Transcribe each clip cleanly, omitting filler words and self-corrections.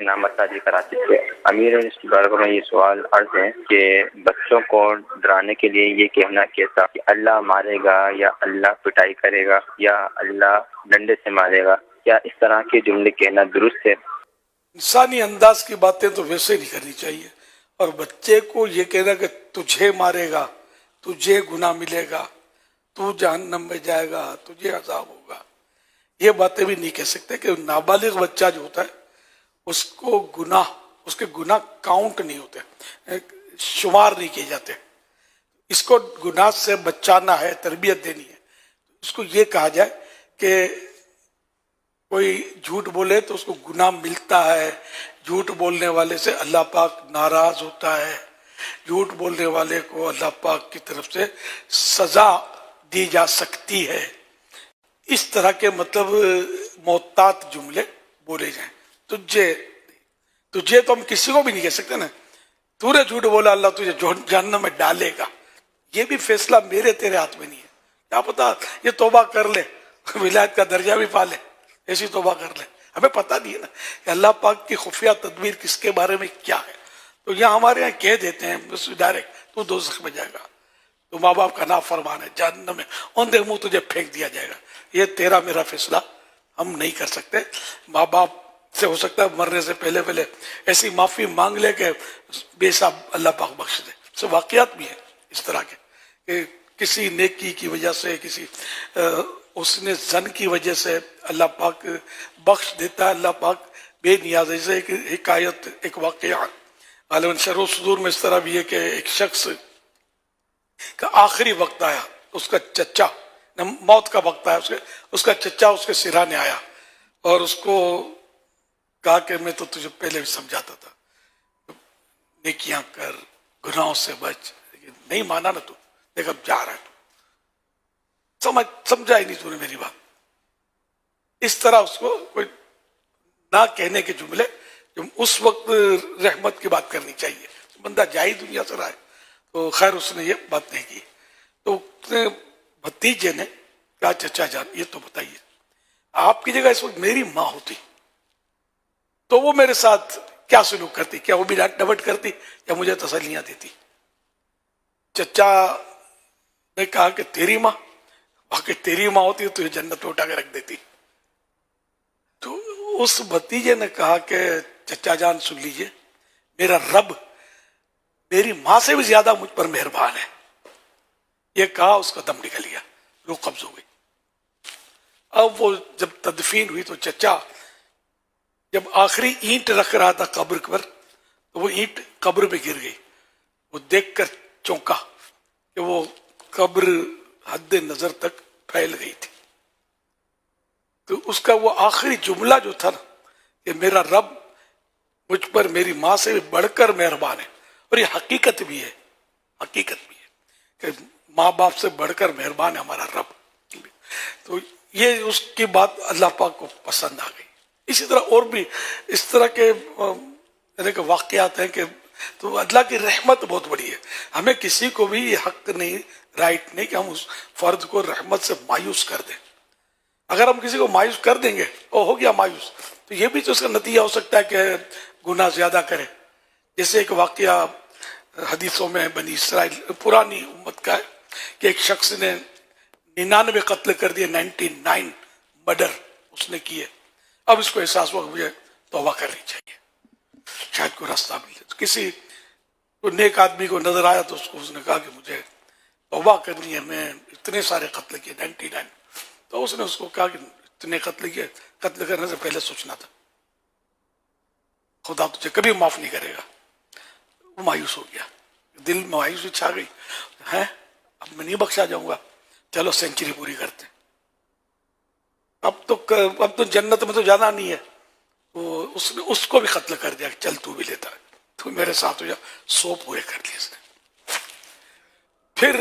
انعامت سازی کراتے تھے۔ امیر اس بارگاہ میں یہ سوال عرض ہے کہ بچوں کو ڈرانے کے لیے یہ کہنا کیسا کہ اللہ مارے گا یا اللہ پٹائی کرے گا یا اللہ ڈنڈے سے مارے گا، کیا اس طرح کے جملے کہنا درست ہے؟ انسانی انداز کی باتیں تو ویسے نہیں کرنی چاہیے، اور بچے کو یہ کہنا کہ تجھے مارے گا، تجھے گناہ ملے گا، تو جہنم میں جائے گا، تجھے عذاب ہوگا، یہ باتیں بھی نہیں کہہ سکتے کہ نابالغ بچہ جو ہوتا ہے اس کو گناہ، اس کے گناہ کاؤنٹ نہیں ہوتے، شمار نہیں کیے جاتے۔ اس کو گناہ سے بچانا ہے، تربیت دینی ہے۔ اس کو یہ کہا جائے کہ کوئی جھوٹ بولے تو اس کو گناہ ملتا ہے، جھوٹ بولنے والے سے اللہ پاک ناراض ہوتا ہے، جھوٹ بولنے والے کو اللہ پاک کی طرف سے سزا دی جا سکتی ہے۔ اس طرح کے مطلب محتاط جملے بولے جائیں۔ تجھے تو ہم کسی کو بھی نہیں کہہ سکتے نا، تو نے جھوٹ بولا اللہ تجھے جہنم میں ڈالے گا، یہ بھی فیصلہ میرے تیرے ہاتھ میں نہیں ہے۔ کیا پتا یہ توبہ کر لے، ولایت کا درجہ بھی پا لے، ایسی توبہ کر لے، ہمیں پتہ نہیں ہے نا کہ اللہ پاک کی خفیہ تدبیر کس کے بارے میں کیا ہے۔ تو یہاں ہمارے یہاں کہہ دیتے ہیں بس ڈائریکٹ تو دوزخ میں جائے گا، تو ماں باپ کا نافرمان ہے، جہنم میں اوندے منہ تجھے پھینک دیا جائے گا۔ یہ تیرا میرا فیصلہ ہم نہیں کر سکتے۔ ماں باپ سے ہو سکتا ہے مرنے سے پہلے ایسی معافی مانگ لے کہ بے صاحب اللہ پاک بخش دے۔ سے واقعات بھی ہیں اس طرح کے کہ کسی نیکی کی وجہ سے، کسی اس نے زن کی وجہ سے اللہ پاک بخش دیتا ہے، اللہ پاک بے نیاز ہے۔ جیسے ایک حکایت، ایک واقعہ غالباً شرح الصدور میں اس طرح بھی ہے کہ ایک شخص کا آخری وقت آیا، اس کا چچا موت کا وقت آیا، اس کا چچا اس کے سرانے آیا اور اس کو کہا کہ میں تو تجھے پہلے بھی سمجھاتا تھا، نیکیاں کر، گناہوں سے بچ، لیکن نہیں مانا نا تو، دیکھ اب جا رہا ہے تو، سمجھا ہی نہیں تو نے میری بات۔ اس طرح اس کو کوئی نہ کہنے کے جملے، جو اس وقت رحمت کی بات کرنی چاہیے، بندہ جائے دنیا سے رہا ہے، تو خیر اس نے یہ بات نہیں کی۔ تو بھتیجے نے کہا چچا جان یہ تو بتائیے، آپ کی جگہ اس وقت میری ماں ہوتی تو وہ میرے ساتھ کیا سلوک کرتی؟ کیا وہ بھی ڈبٹ کرتی یا مجھے تسلیاں دیتی؟ چچا نے کہا کہ تیری ماں، واقعی تیری ماں ہوتی تو یہ جنت میں اٹھا کے رکھ دیتی۔ تو اس بھتیجے نے کہا کہ چچا جان سن لیجئے، میرا رب میری ماں سے بھی زیادہ مجھ پر مہربان ہے۔ یہ کہا اس کا دم نکل گیا، روح قبض ہو گئی۔ اب وہ جب تدفین ہوئی تو چچا جب آخری اینٹ رکھ رہا تھا قبر پر، تو وہ اینٹ قبر پہ گر گئی۔ وہ دیکھ کر چونکا کہ وہ قبر حد نظر تک پھیل گئی تھی۔ تو اس کا وہ آخری جملہ جو تھا نا کہ میرا رب مجھ پر میری ماں سے بھی بڑھ کر مہربان ہے، اور یہ حقیقت بھی ہے، حقیقت بھی ہے کہ ماں باپ سے بڑھ کر مہربان ہے ہمارا رب۔ تو یہ اس کی بات اللہ پاک کو پسند آ گئی۔ اسی طرح اور بھی اس طرح کے واقعات ہیں کہ تو اللہ کی رحمت بہت بڑی ہے۔ ہمیں کسی کو بھی یہ حق نہیں، رائٹ نہیں کہ ہم اس فرد کو رحمت سے مایوس کر دیں۔ اگر ہم کسی کو مایوس کر دیں گے، وہ ہو گیا مایوس، تو یہ بھی تو اس کا نتیجہ ہو سکتا ہے کہ گناہ زیادہ کرے۔ جیسے ایک واقعہ حدیثوں میں بنی اسرائیل پرانی امت کا ہے کہ ایک شخص نے 99 قتل کر دیے، 99 مرڈر اس نے کیے۔ اب اس کو احساس ہوا کہ مجھے توبہ کرنی چاہیے، شاید کوئی راستہ ملے۔ کسی کوئی نیک آدمی کو نظر آیا تو اس نے کہا کہ مجھے توبہ کرنی ہے، میں اتنے سارے قتل کیے 99۔ تو اس نے اس کو کہا کہ اتنے قتل کیے، قتل کرنے سے پہلے سوچنا تھا، خدا تجھے کبھی معاف نہیں کرے گا۔ وہ مایوس ہو گیا، دل میں مایوسی چھا گئی، ہے اب میں نہیں بخشا جاؤں گا، چلو سینچری پوری کرتے، اب تو جنت میں تو جانا نہیں ہے۔ وہ اس نے اس کو بھی قتل کر دیا، چل تو بھی لیتا ہے، تو میرے ساتھ ہو جا، 100 پورے کر لیے اس نے۔ پھر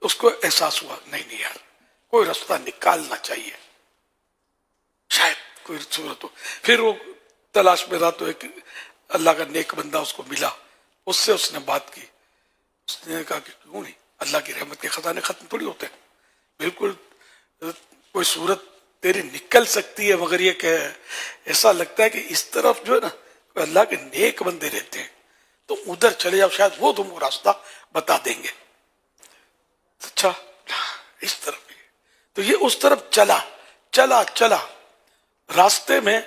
اس کو احساس ہوا نہیں یار، کوئی راستہ نکالنا چاہیے، شاید کوئی صورت ہو۔ پھر وہ تلاش میں رہا تو ایک اللہ کا نیک بندہ اس کو ملا، اس سے اس نے بات کی۔ اس نے کہا کہ کیوں نہیں، اللہ کی رحمت کے خزانے ختم تھوڑی ہوتے ہیں، بالکل کوئی صورت تیری نکل سکتی ہے، مگر یہ کہ ایسا لگتا ہے کہ اس طرف جو ہے نا اللہ کے نیک بندے رہتے ہیں، تم ادھر چلے جاؤ، شاید وہ تم کو راستہ بتا دیں گے. اچھا اس طرف، تو یہ اس طرف چلا چلا چلا. راستے میں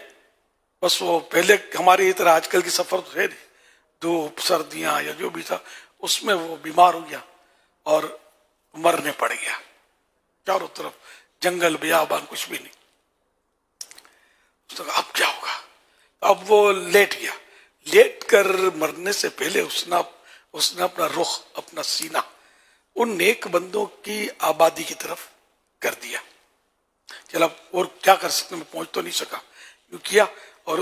بس وہ پہلے ہماری طرح آج کل کی سفر تو ہے نہیں، دھوپ سردیاں یا جو بھی تھا، اس میں وہ بیمار ہو گیا اور مرنے پڑ گیا. چاروں طرف جنگل بیابان، کچھ بھی نہیں. اب کیا ہوگا؟ اب وہ لیٹ گیا. لیٹ کر مرنے سے پہلے اس نے اپنا رخ، اپنا سینہ ان نیک بندوں کی آبادی کی طرف کر دیا. چلا اور کیا کر سکتے، میں پہنچ تو نہیں سکا، یوں کیا اور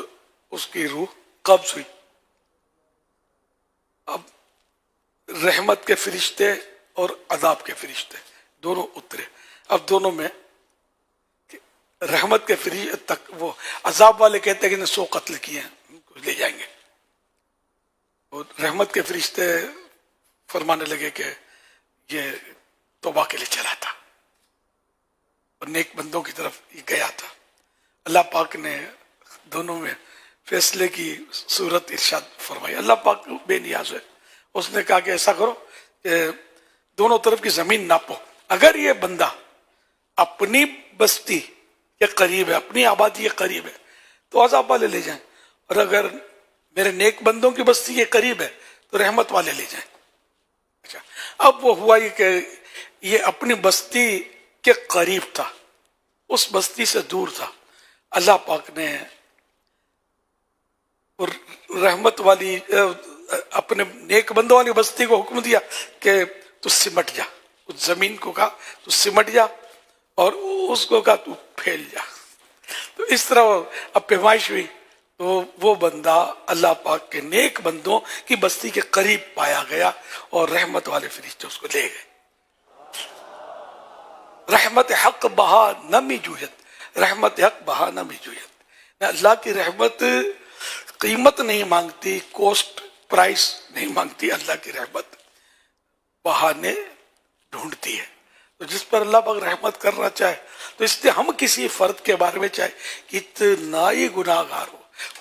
اس کی روح قبض ہوئی. اب رحمت کے فرشتے اور عذاب کے فرشتے دونوں اترے. اب دونوں میں رحمت کے فرشتے تک، وہ عذاب والے کہتے ہیں کہ 100 قتل کیے ہیں، ان کو لے جائیں گے. اور رحمت کے فرشتے فرمانے لگے کہ یہ توبہ کے لیے چلا تھا اور نیک بندوں کی طرف یہ گیا تھا. اللہ پاک نے دونوں میں فیصلے کی صورت ارشاد فرمائی. اللہ پاک بے نیاز ہے. اس نے کہا کہ ایسا کرو کہ دونوں طرف کی زمین ناپو، اگر یہ بندہ اپنی بستی کے قریب ہے، اپنی آبادی کے قریب ہے تو عذاب والے لے جائیں، اور اگر میرے نیک بندوں کی بستی کے قریب ہے تو رحمت والے لے جائیں. اچھا اب وہ ہوا یہ کہ یہ اپنی بستی کے قریب تھا، اس بستی سے دور تھا. اللہ پاک نے رحمت والی اپنے نیک بندوں والی بستی کو حکم دیا کہ تو سمٹ جا. اس زمین کو کہا تو سمٹ جا، اور اس کو کہا تو پھیل جا. تو اس طرح اب پیمائش ہوئی تو وہ بندہ اللہ پاک کے نیک بندوں کی بستی کے قریب پایا گیا اور رحمت والے فرشتے اس کو لے گئے. رحمت حق بہا نمی جویت، رحمت حق بہا نمی جویت. اللہ کی رحمت قیمت نہیں مانگتی، کوسٹ پرائس نہیں مانگتی. اللہ کی رحمت بہانے ڈھونڈتی ہے. تو جس پر اللہ پاک رحمت کرنا چاہے، تو اس لیے ہم کسی فرد کے بارے میں چاہے کتنا ہی گناہ گار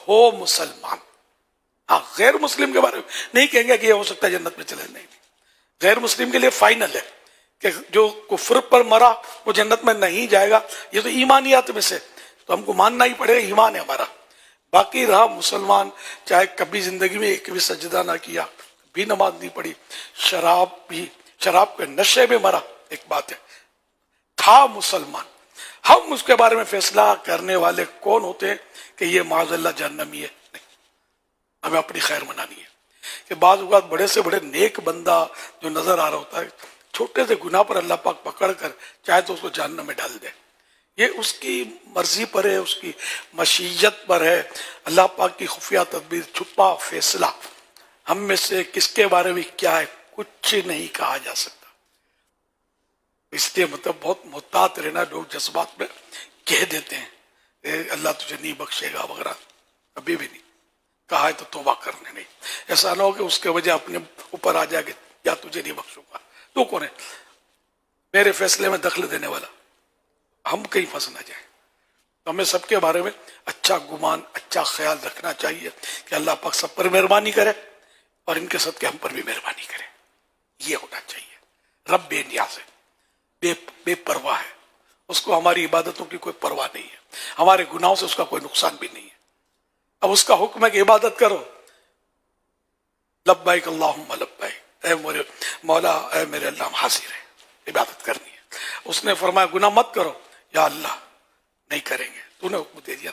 ہو مسلمان، غیر مسلم کے بارے میں نہیں کہیں گے کہ یہ ہو سکتا ہے جنت میں چلے. نہیں، غیر مسلم کے لیے فائنل ہے کہ جو کفر پر مرا وہ جنت میں نہیں جائے گا. یہ تو ایمانیات میں سے، تو ہم کو ماننا ہی پڑے گا، ایمان ہے ہمارا. باقی رہا مسلمان، چاہے کبھی زندگی میں ایک بھی سجدہ نہ کیا، بھی نماز نہیں پڑھی، شراب کے نشے میں مرا، ایک بات ہے، تھا مسلمان. ہم اس کے بارے میں فیصلہ کرنے والے کون ہوتے ہیں کہ یہ معاذ اللہ جہنمی ہے؟ نہیں، ہمیں اپنی خیر منانی ہے. کہ بعض اوقات بڑے سے بڑے نیک بندہ جو نظر آ رہا ہوتا ہے، چھوٹے سے گناہ پر اللہ پاک پکڑ کر چاہے تو اس کو جہنم میں ڈال دے. یہ اس کی مرضی پر ہے، اس کی مشیت پر ہے. اللہ پاک کی خفیہ تدبیر، چھپا فیصلہ. ہم میں سے کس کے بارے میں کیا ہے کچھ نہیں کہا جا سکتا. اس لیے مطلب بہت محتاط رہنا. لوگ جذبات میں کہہ دیتے ہیں اللہ تجھے نہیں بخشے گا وغیرہ، ابھی بھی نہیں کہا ہے تو توبہ کرنے نہیں. ایسا نہ ہو کہ اس کے وجہ اپنے اوپر آ جائے کہ یا تجھے نہیں بخشوں گا. تو کون ہے میرے فیصلے میں دخل دینے والا؟ ہم کہیں پھنس نہ جائیں. تو ہمیں سب کے بارے میں اچھا گمان، اچھا خیال رکھنا چاہیے کہ اللہ پاک سب پر مہربانی کرے اور ان کے صدقے ہم پر بھی مہربانی کرے. یہ ہونا چاہیے. رب بے نیاز ہے، بے پرواہ ہے. اس کو ہماری عبادتوں کی کوئی پرواہ نہیں ہے، ہمارے گناہوں سے اس کا کوئی نقصان بھی نہیں ہے. اب اس کا حکم ہے کہ عبادت کرو. لبیک اللہم لبیک، اے میرے مولا، اے میرے اللہ، ہم حاضر ہیں، عبادت کرنی ہے. اس نے فرمایا گناہ مت کرو. یا اللہ نہیں کریں گے، تو نے حکم دے دیا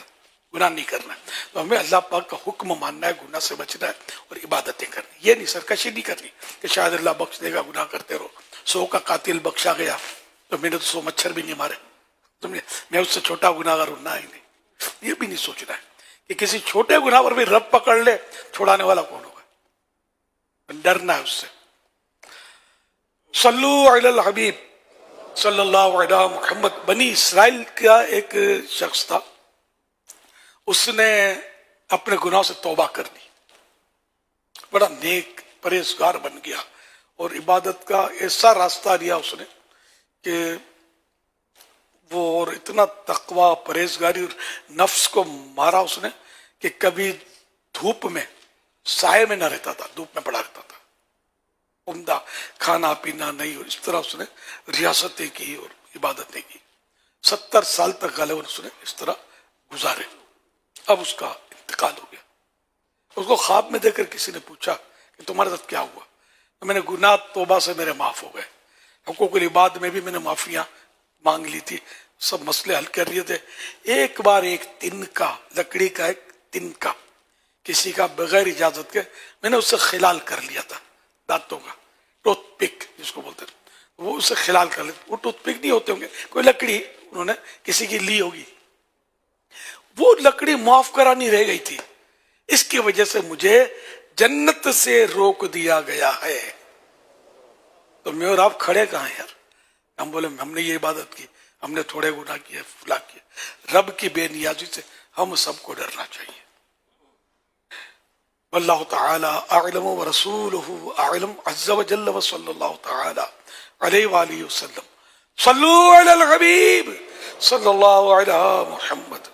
گناہ نہیں کرنا. تو ہمیں اللہ پاک کا حکم ماننا ہے، گناہ سے بچنا ہے اور عبادتیں کرنی. یہ نہیں سرکشی نہیں کرنی کہ شاید اللہ بخش دے گا، گناہ کرتے رہو. 100 کا قاتل بخشا گیا تو میں نے تو 100 مچھر بھی نہیں مارے، میں اس سے چھوٹا گناہ گار ہوں. ہی نہیں، یہ بھی نہیں سوچنا ہے کہ کسی چھوٹے گناہ پر بھی رب پکڑ لے، چھوڑانے والا کون ہوگا. ڈرنا ہے اس سے. صلو علی الحبیب صلی اللہ علیہ محمد. بنی اسرائیل کا ایک شخص تھا، اس نے اپنے گناہ سے توبہ کر دی، بڑا نیک پرہیزگار بن گیا اور عبادت کا ایسا راستہ لیا اس نے کہ وہ اور اتنا تقوی پرہیزگاری اور نفس کو مارا اس نے کہ کبھی دھوپ میں سائے میں نہ رہتا تھا، دھوپ میں پڑا رہتا تھا، عمدہ کھانا پینا نہیں، اور اس طرح اس نے ریاستیں کی اور عبادتیں کی، 70 سال تک غالباً اس نے اس طرح گزارے۔ اب اس کا انتقال ہو گیا۔ اس کو خواب میں دیکھ کر کسی نے پوچھا کہ تمہارے ساتھ کیا ہوا؟ تو میں نے گناہ توبہ سے میرے معاف ہو گئے، حقوق العباد میں بھی میں نے معافیاں مانگ لی تھی، سب مسئلے حل کر لیے تھے۔ ایک بار ایک تن کا، لکڑی کا ایک تن کا، کسی کا بغیر اجازت کے میں نے اس سے خلال کر لیا تھا، دانتوں کا ٹوتھ پک جس کو بولتے ہیں، وہ اسے خلال کر لیتے، وہ ٹوتھ پک نہیں ہوتے ہوں گے، کوئی لکڑی انہوں نے کسی کی لی ہوگی، وہ لکڑی معاف کرانی رہ گئی تھی، اس کی وجہ سے مجھے جنت سے روک دیا گیا ہے۔ تو میں اور آپ کھڑے کہاں ہیں یار؟ ہم بولے ہم نے یہ عبادت کی، ہم نے تھوڑے گناہ کیے، فلاں کیے۔ رب کی بے نیازی سے ہم سب کو ڈرنا چاہیے۔ واللہ تعالی اعلم ورسولہ اعلم عز وجل، وصلی اللہ تعالی علیہ وآلہ وسلم۔ صلو علی الحبیب صلی اللہ علی محمد۔